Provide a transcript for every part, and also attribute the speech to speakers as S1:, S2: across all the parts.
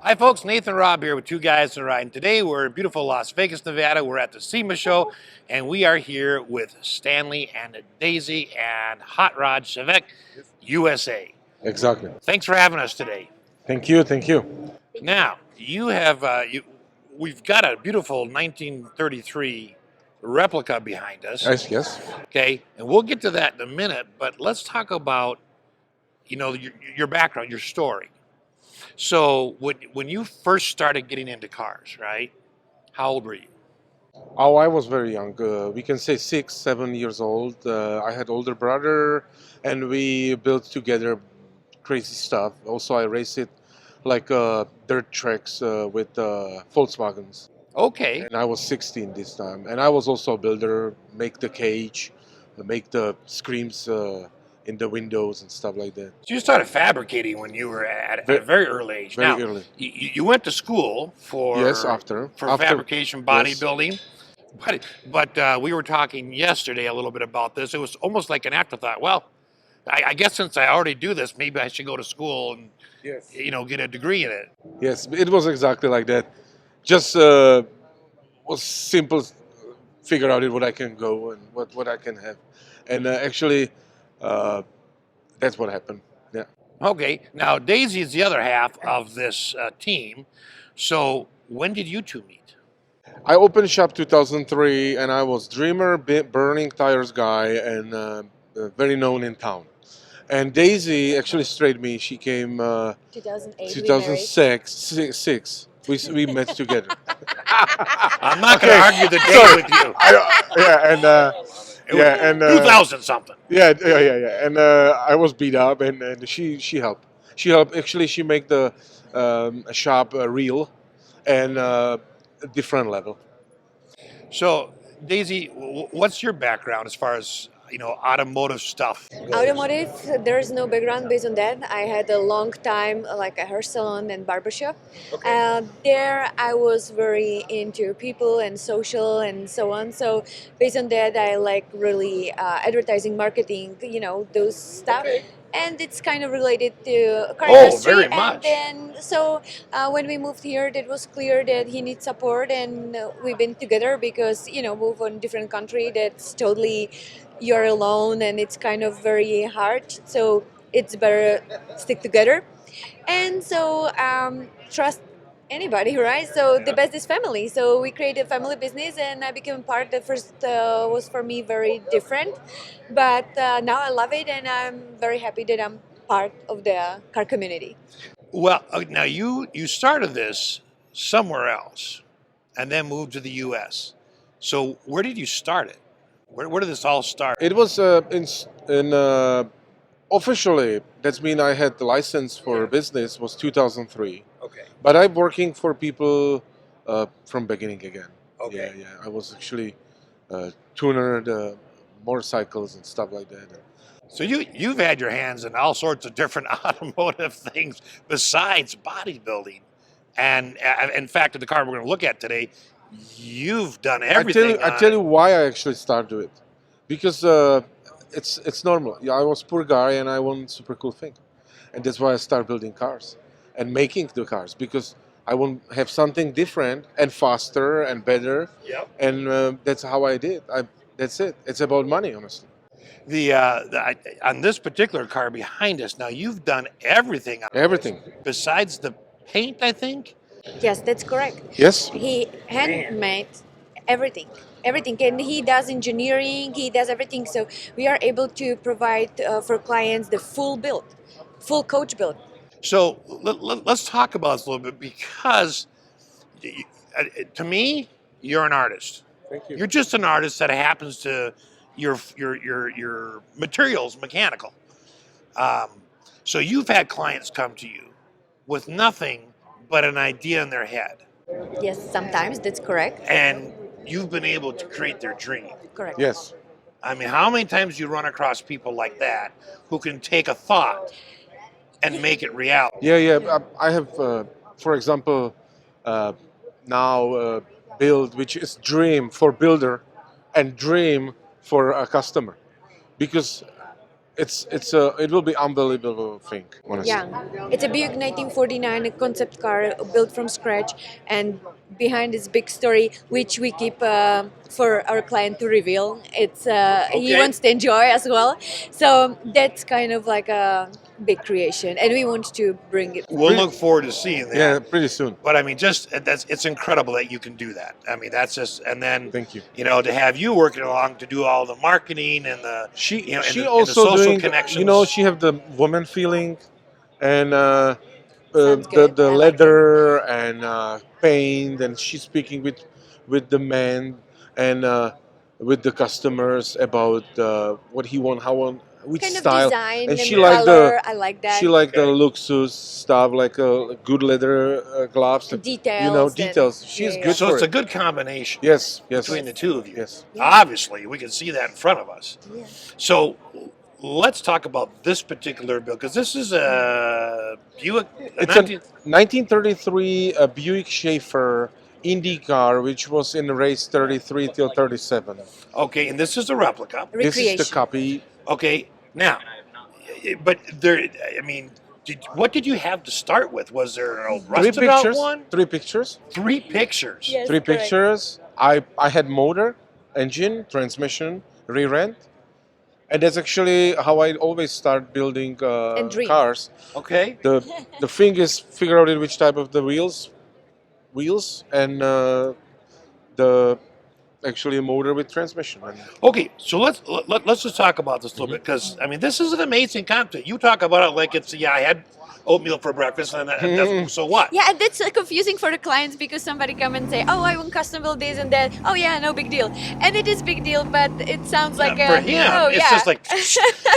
S1: Hi folks, Nathan Robb here with Two Guys to Ride. And today we're in beautiful Las Vegas, Nevada. We're at the SEMA show and we are here with Stanley and Daisy and Hot-Rod Chavik, USA.
S2: Exactly.
S1: Thanks for having us today.
S2: Thank you. Thank you.
S1: Now, we've got a beautiful 1933 replica behind us.
S2: Yes, yes.
S1: Okay, and we'll get to that in a minute, but let's talk about, your background, your story. So when you first started getting into cars, right? How old were you?
S2: Oh, I was very young. We can say 6, 7 years old. I had older brother, and we built together crazy stuff. Also, I raced it like dirt tracks with Volkswagens.
S1: Okay.
S2: And I was 16 this time. And I was also a builder, make the cage, make the screens in the windows and stuff like that.
S1: So you started fabricating when you were at a very early age.
S2: Very
S1: Now,
S2: early.
S1: You went to school for
S2: After
S1: fabrication, bodybuilding. But we were talking yesterday a little bit about this. It was almost like an afterthought. Well, I guess since I already do this, maybe I should go to school and get a degree in it.
S2: Yes, it was exactly like that. Just was simple, figure out what I can go and what I can have, and actually, that's what happened. Yeah.
S1: Okay. Now Daisy is the other half of this team. So when did you two meet?
S2: I opened shop 2003, and I was dreamer, burning tires guy, and very known in town. And Daisy actually straight me. She came
S3: 2008.
S2: 2006. We met together.
S1: I'm not going to argue the date with you.
S2: Yeah, and
S1: 2000 something.
S2: Yeah. And I was beat up, and she helped. She helped. Actually, she make the shop real and a different level.
S1: So, Daisy, what's your background as far as automotive stuff?
S3: Automotive, there's no background based on that. I had a long time like a hair salon and barbershop.
S1: Okay.
S3: There I was very into people and social and so on. So based on that, I like really advertising, marketing, those stuff.
S1: Okay.
S3: And it's kind of related to car
S1: Oh,
S3: industry.
S1: very much.
S3: And then, so when we moved here, it was clear that he needs support, and we've been together because move on different country. That's totally you're alone, and it's kind of very hard. So it's better stick together, and so trust anybody, right? So the best is family. So we created a family business, and I became part. The first was for me very different, but now I love it, and I'm very happy that I'm part of the car community.
S1: Well, now you started this somewhere else and then moved to the U.S. So where did you start it? Where did this all start?
S2: It was in officially. That means I had the license for business was 2003.
S1: Okay.
S2: But I'm working for people from beginning again.
S1: Okay.
S2: Yeah. I was actually tuner the motorcycles and stuff like that.
S1: So you've had your hands in all sorts of different automotive things besides bodybuilding, and in fact, in the car we're going to look at today, you've done everything.
S2: I tell you why I actually started it, because it's normal. Yeah, I was poor guy and I want super cool thing, and that's why I started building cars and making the cars, because I want to have something different and faster and better.
S1: Yep.
S2: And that's how I did. That's it. It's about money, honestly.
S1: On this particular car behind us, now you've done everything.
S2: Everything.
S1: Besides the paint, I think.
S3: Yes, that's correct.
S2: Yes.
S3: He handmade everything, and he does engineering. He does everything. So we are able to provide for clients the full build, full coach build.
S1: So let's talk about this a little bit, because to me, you're an artist.
S2: Thank you.
S1: You're just an artist that happens to your materials mechanical. So you've had clients come to you with nothing but an idea in their head,
S3: Yes, sometimes that's correct.
S1: and you've been able to create their dream.
S3: Correct.
S2: Yes.
S1: I mean, how many times do you run across people like that who can take a thought and make it reality?
S2: Yeah. I have, for example, now build, which is dream for builder and dream for a customer, because it will be unbelievable thing, honestly.
S3: Yeah, it's a Buick 1949, a concept car built from scratch, and behind this big story, which we keep for our client to reveal. It's he
S1: Okay.
S3: wants to enjoy as well, so that's kind of like a big creation, and we want to bring it.
S1: We'll look forward to seeing that.
S2: Yeah, pretty soon.
S1: But I mean, just it's incredible that you can do that. I mean, that's just, and then
S2: Thank you.
S1: to have you working along to do all the marketing and the
S2: She
S1: and
S2: she
S1: the
S2: also
S1: social
S2: doing,
S1: connections.
S2: she have the woman feeling, and
S3: Sounds
S2: the
S3: good. I like
S2: leather and paint, and she's speaking with the man and with the customers about what he want, which
S3: Kind of
S2: style,
S3: design
S2: and
S3: and
S2: she like
S3: color. I like that.
S2: she like the
S1: Okay.
S2: luxus stuff, like good leather gloves,
S3: Details.
S2: details.
S3: And,
S2: She's
S3: yeah,
S2: good
S1: So
S2: for
S1: it's a
S2: it.
S1: good combination
S2: Yes, yes,
S1: between the two of you.
S2: yes.
S3: Yeah.
S1: Obviously, we can see that in front of us.
S3: Yeah.
S1: So let's talk about this particular bill, because this is a Buick.
S2: It's a 1933 Buick Schaefer Indy car, which was in race 33 till 37.
S1: Okay, and this is a replica.
S2: This is the
S3: Recreation.
S2: copy.
S1: Okay, now, but there, I mean, what did you have to start with? Was there a
S2: Three
S1: rusted out
S2: pictures.
S1: one?
S2: 3 pictures.
S1: 3 pictures.
S3: Yes,
S2: Three
S3: correct.
S2: pictures. I had motor, engine, transmission, rear end. And that's actually how I always start building
S3: And dream.
S2: cars.
S1: Okay.
S2: The thing is figure out which type of the wheels, and the actually motor with transmission. And
S1: Okay, so let's just talk about this a little bit, because I mean, this is an amazing concept. You talk about it like it's, yeah, I had oatmeal for breakfast, and that's, so what?
S3: Yeah, and that's confusing for the clients because somebody come and say, "Oh, I want custom build this and that." Oh yeah, no big deal, and it is big deal, but it sounds like
S1: For him,
S3: oh
S1: it's
S3: yeah.
S1: just like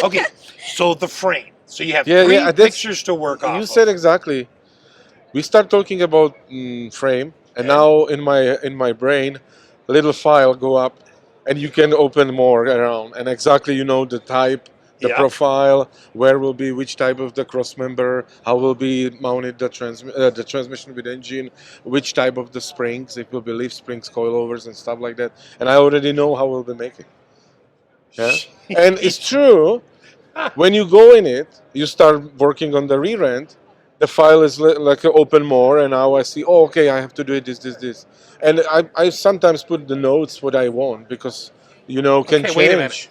S1: okay. So the frame. So you have
S2: Yeah,
S1: 3
S2: yeah, that's-
S1: pictures to work off.
S2: you said exactly. We start talking about frame, and
S1: Okay.
S2: now in my brain, a little file go up, and you can open more around, and exactly the type, the
S1: Yeah.
S2: profile, where will be which type of the cross member, how will be mounted the transmission with engine, which type of the springs, it will be leaf springs, coilovers, and stuff like that. And I already know how we'll be making. Yeah, and it's true. When you go in it, you start working on the rear end. The file is like open more, and now I see. Oh, okay, I have to do it this, and I sometimes put the notes what I want because can
S1: Okay, wait a minute.
S2: change.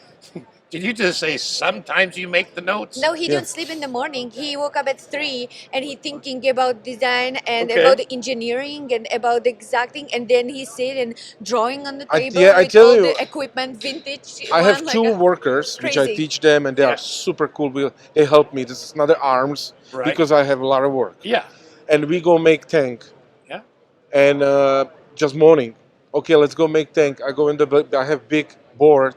S1: Did you just say sometimes you make the notes?
S3: No, he
S2: Yeah.
S3: don't sleep in the morning. He woke up at 3 and he thinking about design and
S1: Okay.
S3: about the engineering and about the exacting, and then he sit and drawing on the
S2: I-
S3: table
S2: yeah, I
S3: with
S2: tell
S3: all
S2: you,
S3: the equipment, vintage.
S2: I have
S3: one, like
S2: two
S3: a-
S2: workers which I
S3: crazy.
S2: teach them, and they
S1: Yeah.
S2: are super cool. They help me. This is another arms
S1: Right.
S2: because I have a lot of work,
S1: Yeah.
S2: and we go make tank.
S1: Yeah.
S2: And just morning, okay, let's go make tank. I go in I have big board.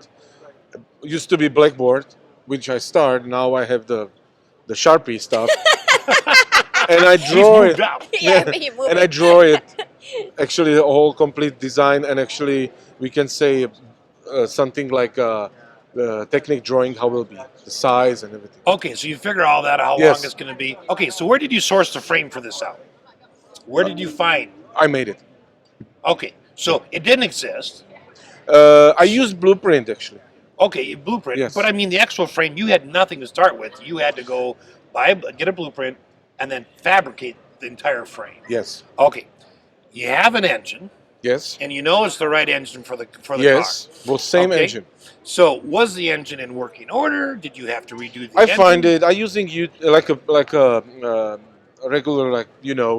S2: Used to be blackboard, which I start. Now I have the Sharpie stuff, and I
S1: He's
S2: draw
S1: moved
S2: it.
S1: out.
S3: Yeah, he moved
S2: And I
S3: it.
S2: draw it. Actually, the whole complete design, and actually we can say something like technique drawing, how will be the size and everything.
S1: Okay, so you figure all that, how
S2: Yes.
S1: long it's going to be. Okay, so where did you source the frame for this out? Where did you find?
S2: I made it.
S1: Okay, so it didn't exist.
S2: I used blueprint actually.
S1: Okay, blueprint.
S2: Yes.
S1: But I mean, the actual frame, you had nothing to start with. You had to go get a blueprint and then fabricate the entire frame.
S2: Yes.
S1: Okay, you have an engine,
S2: Yes.
S1: and you know it's the right engine for the
S2: Yes. Well, same
S1: Okay.
S2: engine.
S1: car. So, was the engine in working order? Did you have to redo the
S2: I
S1: engine?
S2: find it. I using you like a regular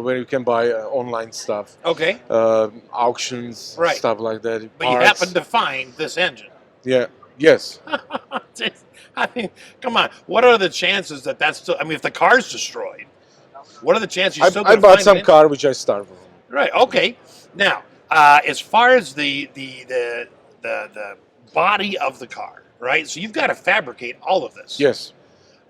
S2: where you can buy online stuff,
S1: Okay,
S2: auctions,
S1: Right.
S2: stuff like that.
S1: but you
S2: parts.
S1: happened to find this engine.
S2: Yeah. Yes.
S1: I mean, come on. What are the chances that that's still? I mean, if the car's destroyed, what are the chances you're still
S2: I
S1: going to
S2: bought
S1: find
S2: some
S1: it?
S2: car which I started with.
S1: Right. Okay. Now, as far as the body of the car, right? So you've got to fabricate all of this.
S2: Yes.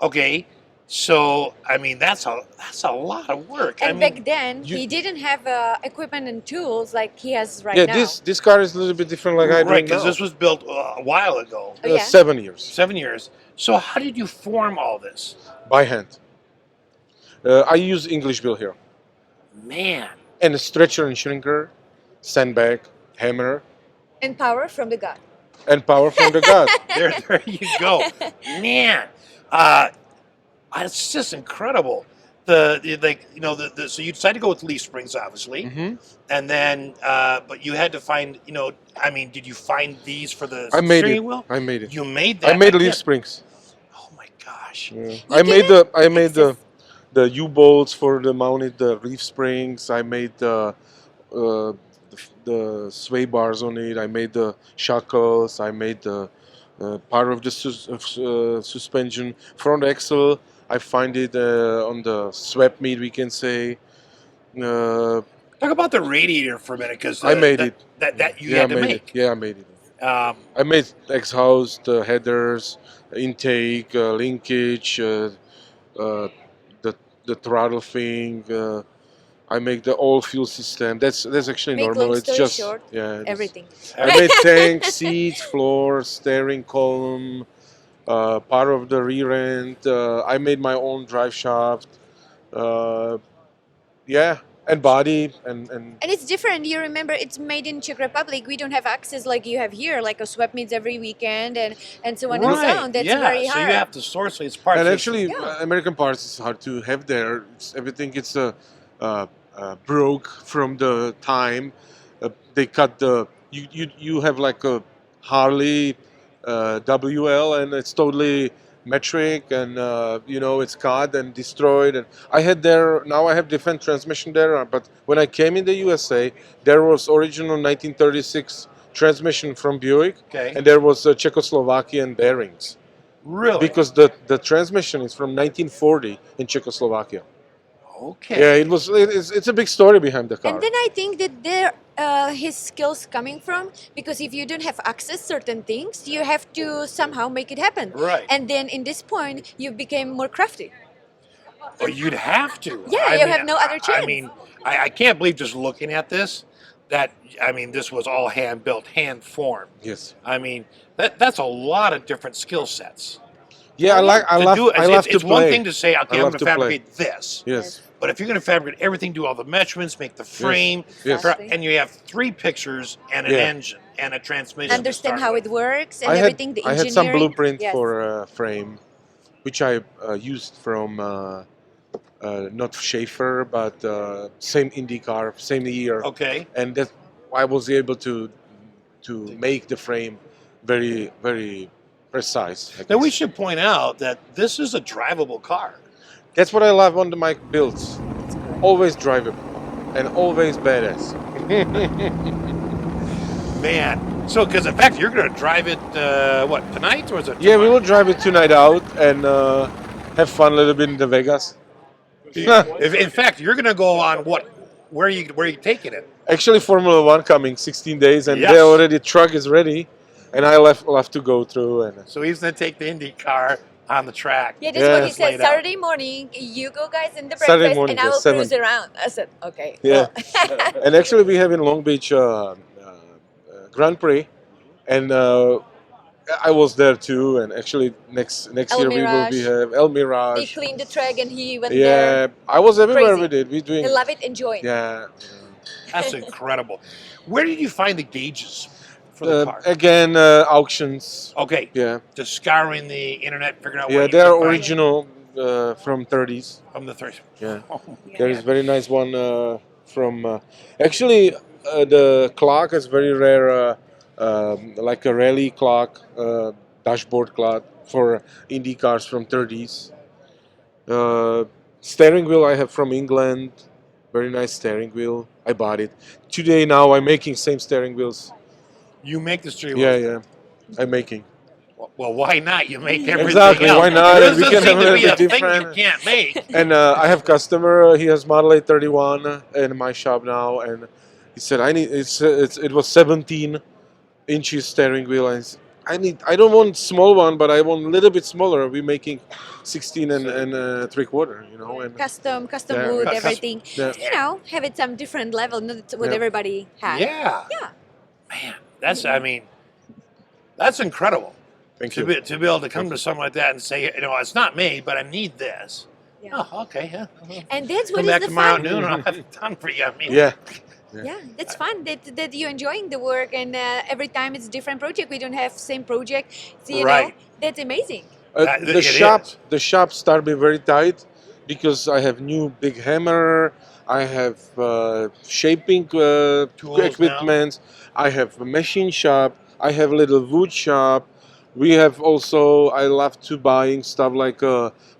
S1: Okay. So I mean, that's a lot of work.
S3: And
S1: I mean,
S3: back then,
S2: you-
S3: he didn't have equipment and tools like he has right
S2: Yeah.
S3: now.
S2: This car is a little bit different, like I do
S1: right,
S2: now.
S1: because this was built a while ago,
S3: Oh, yeah?
S2: 7 years
S1: 7 years. So how did you form all this?
S2: by hand. I use English wheel here,
S1: Man.
S2: and a stretcher and shrinker, sandbag, hammer,
S3: And power from the God.
S2: and power from the God.
S1: There you go, man. Uh, it's just incredible. Like so you decided to go with leaf springs, obviously,
S2: Hmm.
S1: and then but you had to find I mean, did you find these for the
S2: I made it.
S1: steering wheel?
S2: I made it.
S1: You made
S2: I
S1: that.
S2: made leaf springs.
S1: Oh my gosh.
S2: Yeah.
S3: You
S2: I made
S3: access.
S2: the U-bolts for the mounted the leaf springs. I made the sway bars on it. I made the shackles. I made the part of the suspension front axle. I find it on the swap meet, we can say. Uh,
S1: Talk about the radiator for a minute, because
S2: I made
S1: that,
S2: it.
S1: that you
S2: Yeah, I
S1: had to
S2: made
S1: make.
S2: it. Yeah, I made it.
S1: Um,
S2: I made exhaust, headers, intake, linkage, uh, the throttle thing. I make the all fuel system. That's actually
S3: Make
S2: normal.
S3: long
S2: It's
S3: story
S2: just
S3: short,
S2: yeah.
S3: everything.
S2: I made tank, seats, floor, steering column, part of the rear end. I made my own drive shaft. Uh, yeah, and body and
S3: And it's different. You remember, it's made in Czech Republic. We don't have access like you have here, like a swap meets every weekend and so on and so
S1: right.
S3: on. That's
S1: Yeah.
S3: very
S1: So
S3: hard.
S1: you have to source these parts.
S2: and
S1: So
S2: actually
S3: Yeah.
S2: American parts is hard to have there. Everything it's broke from the time they cut the you have like a Harley WL and it's totally metric and it's cut and destroyed and I had there now I have different transmission there but when I came in the USA there was original 1936 transmission from Buick
S1: Okay.
S2: and there was Czechoslovakian bearings
S1: really?
S2: because the transmission is from 1940 in Czechoslovakia.
S1: Okay.
S2: Yeah, it's a big story behind the car.
S3: And then I think that there his skills coming from, because if you don't have access certain things, you have to somehow make it happen.
S1: Right.
S3: And then in this point, you became more crafty.
S1: Or you'd have to.
S3: Yeah, you have no other
S1: I
S3: chance.
S1: mean, I can't believe just looking at this that this was all hand built, hand formed.
S2: Yes.
S1: I mean, that's a lot of different skill sets.
S2: Yeah, I love
S1: It's
S2: to
S1: one
S2: play.
S1: thing to say, okay, I'm
S2: love
S1: going
S2: to
S1: to
S2: play.
S1: fabricate this.
S2: Yes.
S1: But if you're going to fabricate everything, do all the measurements, make the frame,
S2: Yes.
S1: and you have 3 pictures and an
S2: Yeah.
S1: engine and a transmission. to
S3: Understand
S1: start
S3: how
S1: with.
S3: it works and
S2: I
S3: everything, the
S2: I
S3: engineering.
S2: had some blueprint
S3: Yes.
S2: for a frame, which I used from not Schaefer, but same IndyCar, same year,
S1: Okay.
S2: and that I was able to make the frame very very precise. I
S1: Now we
S2: guess.
S1: should point out that this is a drivable car.
S2: That's what I love on my builds. Always drivable and always badass.
S1: Man. So, because in fact, you're going to drive it, what, tonight or is it
S2: Yeah, we
S1: tomorrow?
S2: will drive it tonight out and have fun a little bit in the Vegas.
S1: In fact, you're going to go on what? Where are you taking it?
S2: Actually, Formula One coming 16 days, and
S1: Yes.
S2: they already truck is ready, and I love to go through. And
S1: So he's going to take the Indy car on the track.
S3: Yeah, that's what he
S2: Yes.
S3: said.
S1: Laid out.
S3: Saturday morning, you go guys in the
S2: Saturday
S3: breakfast,
S2: morning,
S3: and I will
S2: yes, 7.
S3: cruise around. I said, okay.
S2: Yeah.
S3: well.
S2: and actually, we have in Long Beach Grand Prix, and I was there too. And actually, next
S3: El
S2: year we will be
S3: Mirage.
S2: have El
S3: They
S2: Mirage.
S3: cleaned the track, and he went
S2: Yeah,
S3: there.
S2: I was everywhere
S3: Crazy.
S2: with it. We doing
S3: He love it, enjoy it.
S2: yeah.
S1: That's incredible. Where did you find the gauges for the car?
S2: Again, auctions.
S1: Okay,
S2: Yeah,
S1: just scouring the internet, figuring out
S2: yeah,
S1: where you
S2: they're
S1: could find
S2: original from 30s.
S1: from the third.
S2: Yeah.
S1: Oh,
S2: There is
S1: man.
S2: very nice one from. Actually, the clock is very rare, like a rally clock, dashboard clock for Indy cars from 30s. Steering wheel I have from England. Very nice steering wheel. I bought it. Today now I'm making same steering wheels.
S1: You make the steering
S2: Yeah,
S1: wheel.
S2: yeah. I'm making.
S1: Well, why not? You make everything
S2: Exactly,
S1: else.
S2: why not?
S1: There
S2: And we
S1: doesn't
S2: can
S1: seem
S2: have
S1: to
S2: a
S1: be
S2: little
S1: a
S2: bit
S1: thing you
S2: different.
S1: can't make.
S2: And I have customer. He has Model A 31 in my shop now, and he said I need. It was 17 inches steering wheel, and I don't want small one, but I want a little bit smaller. We're making 16 and 3/4. You know, and
S3: Custom
S2: Yeah.
S3: wood,
S1: Custom-
S3: everything.
S2: yeah.
S3: You know, have it some different level, not what
S2: Yeah.
S3: everybody has.
S1: Yeah.
S3: Yeah.
S1: Man, that's incredible.
S2: Thank
S1: To
S2: you.
S1: be able to come to something like that and say, it's not made, but I need this.
S3: Yeah.
S1: Oh, okay. Yeah.
S3: And that's what
S1: Come
S3: is
S1: back
S3: the
S1: tomorrow
S3: fun.
S1: at noon and I'll have it done for you. I mean,
S2: Yeah,
S3: Yeah, that's fun. That you're enjoying the work, and every time it's a different project. We don't have same project. So,
S1: Right.
S3: that's amazing.
S2: The
S1: It
S2: shop,
S1: is.
S2: the shop started me very tight because I have new big hammer. I have shaping
S1: Tools
S2: equipment. I have a machine shop. I have a little wood shop. We have also. I love to buying stuff like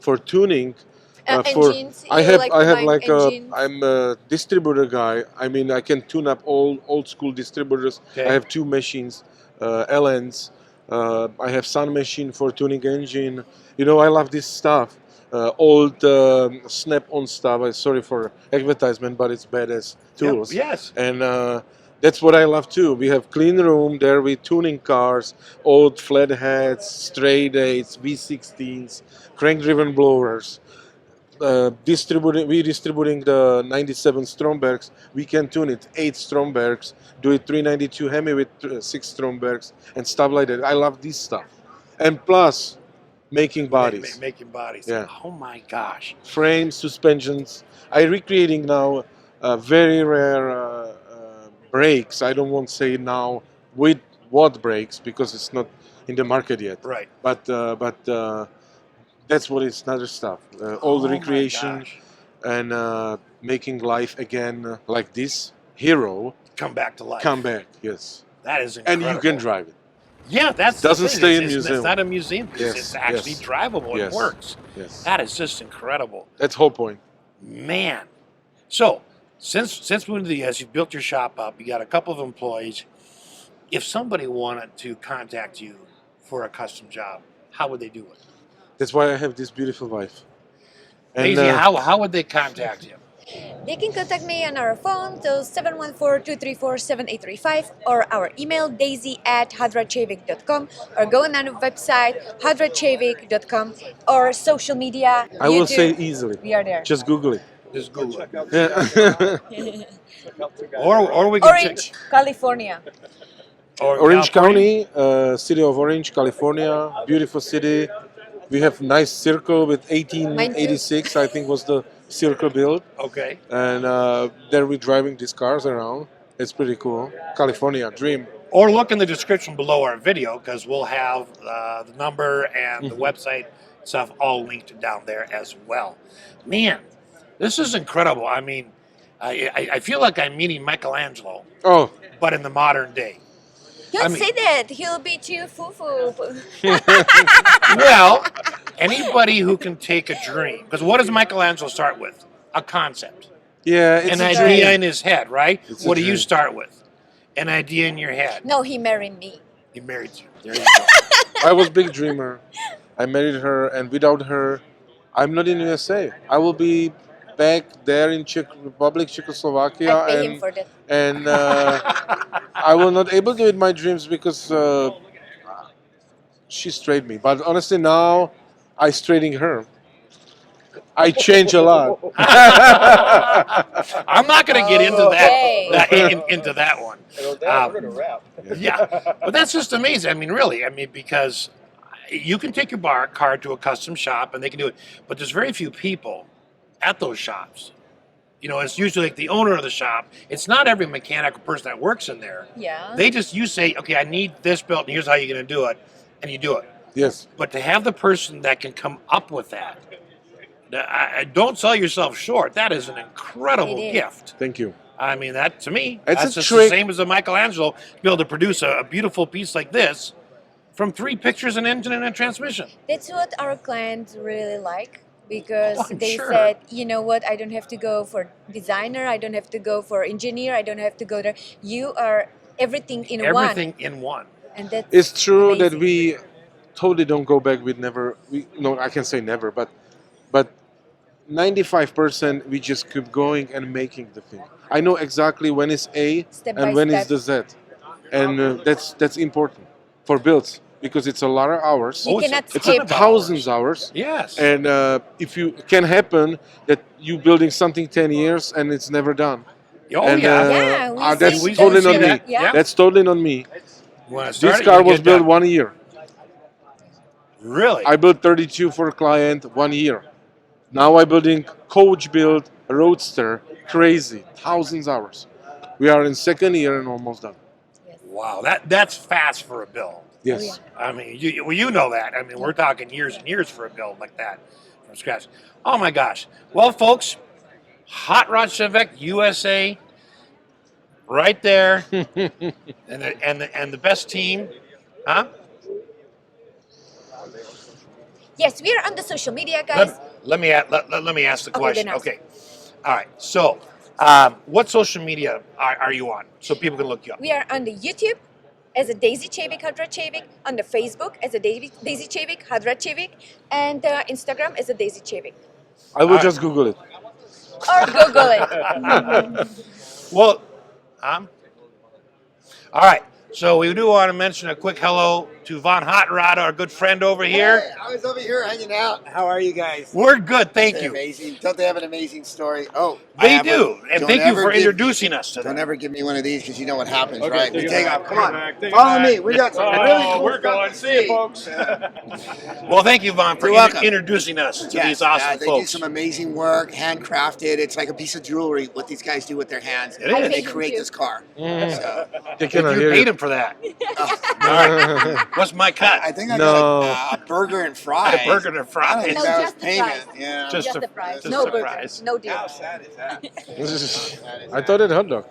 S2: for tuning. For
S3: Engines.
S2: I
S3: You
S2: have
S3: like
S2: I
S3: to
S2: have
S3: buy
S2: like a
S3: engines.
S2: I'm a distributor guy. I mean I can tune up all old school distributors. I
S1: Okay.
S2: have two machines, LNs. I have Sun machine for tuning engine. I love this stuff. Old snap-on stuff. Sorry for advertisement, but it's badass
S1: Yep.
S2: tools.
S1: Yes.
S2: And that's what I love too. We have clean room there. We tuning cars, old flatheads, straight eights, V16s, crank-driven blowers. We distributing the 97 Strombergs. We can tune it 8 Strombergs, do it 392 Hemi with 6 Strombergs and stuff like that. I love this stuff, and plus making bodies,
S1: Making bodies.
S2: yeah,
S1: Oh my gosh.
S2: frames, suspensions. I recreating now very rare brakes. I don't want to say now with what brakes because it's not in the market yet.
S1: Right.
S2: But that's what it's another stuff. All the
S1: Oh my
S2: recreation
S1: gosh.
S2: and making life again like this hero
S1: Come back to life.
S2: come back. Yes,
S1: That is
S2: and
S1: incredible.
S2: you can drive it.
S1: Yeah, that's
S2: Doesn't
S1: the thing.
S2: stay in
S1: It's
S2: museum.
S1: not a museum piece.
S2: Yes,
S1: It's actually
S2: yes.
S1: drivable.
S2: Yes.
S1: It works.
S2: Yes,
S1: That is just incredible.
S2: that's whole point.
S1: Man. So, since moving to the US, you've built your shop up, you got a couple of employees. If somebody wanted to contact you for a custom job, how would they do it?
S2: That's why I have this beautiful wife. And
S1: Maisie, how would they contact you?
S3: They can contact me on our phone, so 714-234-7835, or our email, daisy@hotrodchavik.com, or go on our website, hotrodchavik.com, or social media,
S2: I will
S3: YouTube.
S2: say easily.
S3: We are there.
S2: Just Google it.
S1: Just Google it.
S2: Yeah.
S1: Or we can
S3: Orange, California.
S1: or
S2: Orange
S1: California.
S2: County, city of Orange, California, beautiful city. We have nice circle with 1886, I think was the circle built.
S1: Okay.
S2: And there we're driving these cars around. It's pretty cool. California, dream.
S1: Or look in the description below our video because we'll have the number and the website stuff all linked down there as well. Man, this is incredible. I mean, I feel like I'm meeting Michelangelo,
S2: Oh,
S1: but in the modern day.
S3: Don't
S1: I mean-
S3: say that. He'll be too foo-foo.
S1: Well, anybody who can take a dream, because what does Michelangelo start with? A concept,
S2: yeah, it's
S1: an
S2: a
S1: idea
S2: dream.
S1: in his head, right?
S2: It's a
S1: What do you
S2: dream.
S1: start with? An idea in your head.
S3: No, he married me.
S1: He married you. There you go.
S2: I was big dreamer. I married her, and without her, I'm not in USA. I will be back there in Czech Republic, Czechoslovakia,
S3: I pay him for that.
S2: and I will not able to do it my dreams because she straightened me. But honestly, now I straightening her. I change a lot.
S1: I'm not going to get into
S3: Okay.
S1: into that one.
S4: We're gonna wrap.
S1: Yeah, but that's just amazing. I mean, really, because you can take your car to a custom shop and they can do it, but there's very few people at those shops. It's usually like the owner of the shop. It's not every mechanic or person that works in there.
S3: Yeah.
S1: You say, okay, I need this built, and here's how you're going to do it, and you do it.
S2: Yes.
S1: But to have the person that can come up with that, don't sell yourself short. That is an incredible
S3: It is.
S1: gift.
S2: Thank you.
S1: I mean, that to me,
S2: It's
S1: that's
S2: a
S1: just
S2: trick.
S1: the same as a Michelangelo to be able to produce a beautiful piece like this from 3 pictures, an engine, and a transmission.
S3: That's what our clients really like because
S1: Oh, I'm
S3: they
S1: sure.
S3: said, you know what, I don't have to go for designer, I don't have to go for engineer, I don't have to go there. You are everything in
S1: Everything
S3: one.
S1: in one.
S3: And that's
S2: It's true that
S3: amazing.
S2: we totally don't go back with never. No, I can say never, but 95% we just keep going and making the thing. I know exactly when is A
S3: Step
S2: and
S3: by
S2: when is
S3: step.
S2: the Z, and that's important for builds because it's a lot of hours.
S3: You
S1: Oh,
S3: cannot
S2: It's
S3: skip.
S2: a thousands hours,
S1: Yes.
S2: and if you can happen that you building something 10 years and it's never done.
S1: Oh,
S2: and,
S1: yeah.
S3: Yeah, we
S2: that's
S3: see-
S2: totally
S3: we
S2: not
S3: see
S2: me.
S3: that, yeah.
S2: That's totally not me.
S1: When I started,
S2: This car
S1: you
S2: was
S1: get
S2: built
S1: done.
S2: 1 year.
S1: Really?
S2: I built 32 for a client 1 year. Now I'm building coach build roadster, crazy, thousands hours. We are in second year and almost done.
S3: Yes.
S1: Wow, that's fast for a build.
S2: Yes.
S1: I mean, you know that. I mean, we're talking years and years for a build like that from scratch. Oh my gosh. Well, folks, Hot-Rod Chavik USA, right there, and the best team, huh?
S3: Yes, we are on the social media, guys.
S1: Let me ask the
S3: Okay,
S1: question.
S3: then ask.
S1: Okay. All right. So, what social media are you on so people can look you up?
S3: We are on the YouTube as a Daisy Chavik, Hot-Rod Chavik, on the Facebook as a Daisy Chavik, Hot-Rod Chavik, and Instagram as a Daisy Chavik.
S2: I will just Google it.
S3: Or Google it.
S1: Well, all right. So we do want to mention a quick hello to Von Hot-Rod, our good friend over here.
S4: Hey, I was over here hanging out. How are you guys?
S1: We're good, thank
S4: They're
S1: you.
S4: amazing. Don't they have an amazing story? Oh,
S1: They do, and
S4: Don't
S1: thank you
S4: ever
S1: for
S4: give-
S1: introducing us to
S4: Don't
S1: them.
S4: ever give me one of these because you know what happens,
S5: Okay,
S4: right?
S5: take
S4: We
S5: it
S4: take
S5: back,
S4: off. Come
S5: take it
S4: on.
S5: back, take it
S4: Follow
S5: back.
S4: me. We got some really cool
S5: we're
S4: stuff
S5: going.
S4: to
S5: See you,
S4: see.
S5: folks.
S1: Well, thank you, Von, for
S4: You're welcome.
S1: introducing us to
S4: Yes,
S1: these awesome
S4: they do
S1: folks.
S4: some amazing work, handcrafted. It's like a piece of jewelry what these guys do with their hands.
S1: It is.
S4: And they
S3: Thank
S4: create
S3: you.
S4: this car.
S2: Mm.
S4: So,
S2: They
S1: If
S2: cannot
S1: you
S2: hear
S1: paid
S2: you.
S1: him for that.
S4: oh,
S1: All right. What's my cut?
S4: I think I
S2: No.
S4: got a burger and fries.
S1: A burger and
S4: I don't
S1: fries.
S4: think
S3: No,
S4: that was
S3: just the
S4: payment.
S3: fries.
S4: Yeah.
S1: Just
S3: Just
S1: a-
S3: the price.
S1: just
S3: No
S1: a
S3: burger.
S1: price.
S3: No deal.
S4: How sad is that?
S2: I thought it hot dog.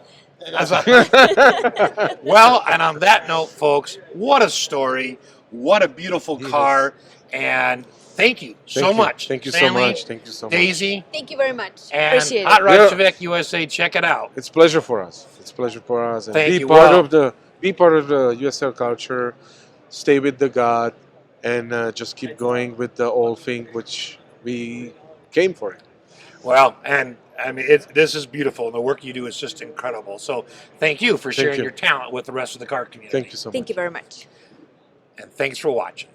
S1: Well, and on that note, folks, what a story. What a beautiful
S2: Yes.
S1: car. And thank you so
S2: Thank you.
S1: much.
S2: Thank you so
S1: Stanley,
S2: much. Thank you so much.
S1: Daisy,
S3: Thank you very much.
S1: and
S3: Appreciate it.
S1: Hot-Rod
S2: Yeah.
S1: Chavik USA. Check it out.
S2: It's pleasure for us. It's pleasure for us. And
S1: Thank
S2: be
S1: you.
S2: part
S1: Well-
S2: of the USL culture. Stay with the God, and just keep going with the old thing which we came for it.
S1: Well, and I mean, this is beautiful. And the work you do is just incredible. So thank you for sharing
S2: you.
S1: your talent with the rest of the car community.
S2: Thank you so much.
S3: Thank you very much.
S1: And thanks for watching.